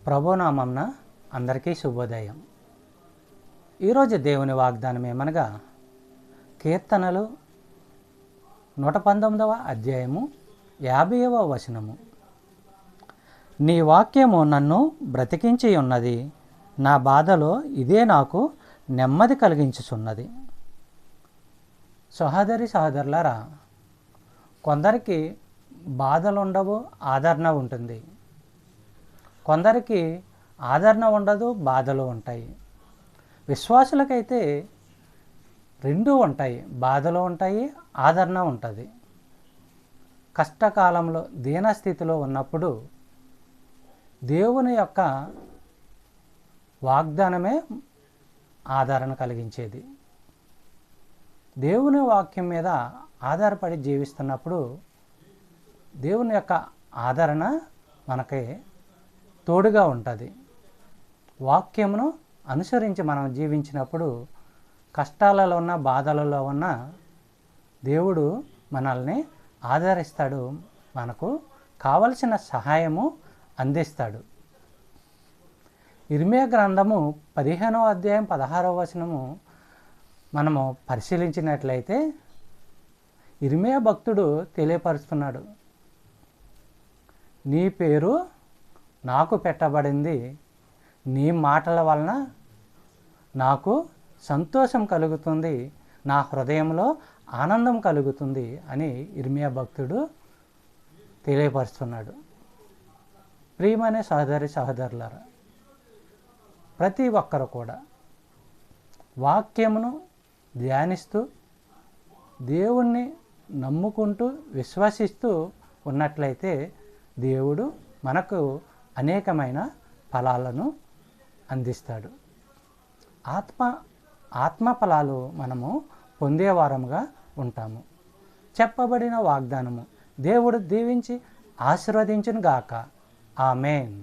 ప్రభునామంన అందరికీ శుభోదయం. ఈరోజు దేవుని వాగ్దానం ఏమనగా కీర్తనలు 119వ అధ్యాయము 50వ వచనము. నీ వాక్యము నన్ను బ్రతికించి ఉన్నది, నా బాధలో ఇదే నాకు నెమ్మది కలిగించుచున్నది. సహోదరి సహోదరులారా, కొందరికి బాధలు ఉండవు, ఆదరణ ఉంటుంది. కొందరికి ఆదరణ ఉండదు, బాధలు ఉంటాయి. విశ్వాసులకైతే రెండూ ఉంటాయి, బాధలు ఉంటాయి, ఆదరణ ఉంటుంది. కష్టకాలంలో దీనస్థితిలో ఉన్నప్పుడు దేవుని యొక్క వాగ్దానమే ఆదరణ కలిగించేది. దేవుని వాక్యం మీద ఆధారపడి జీవిస్తున్నప్పుడు దేవుని యొక్క ఆదరణ మనకి తోడుగా ఉంటుంది. వాక్యమును అనుసరించి మనం జీవించినప్పుడు కష్టాలలో ఉన్న, బాధలలో ఉన్న దేవుడు మనల్ని ఆదరిస్తాడు, మనకు కావలసిన సహాయము అందిస్తాడు. ఇర్మియా గ్రంథము 15వ అధ్యాయం 16వ వచనము మనము పరిశీలించినట్లయితే ఇర్మియా భక్తుడు తెలియపరుస్తున్నాడు, నీ పేరు నాకు పెట్టబడింది, నీ మాటల వలన నాకు సంతోషం కలుగుతుంది, నా హృదయంలో ఆనందం కలుగుతుంది అని ఇర్మియా భక్తుడు తెలియపరుస్తున్నాడు. ప్రియమైన సహోదరి సహోదరులారా, ప్రతి ఒక్కరు కూడా వాక్యమును ధ్యానిస్తూ దేవుణ్ణి నమ్ముకుంటూ విశ్వసిస్తూ ఉన్నట్లయితే దేవుడు మనకు అనేకమైన ఫలాలను అందిస్తాడు. ఆత్మ ఫలాలు మనము పొందేవారముగా ఉంటాము. చెప్పబడిన వాగ్దానము దేవుడు దీవించి ఆశీర్వదించును గాక. ఆమేన్.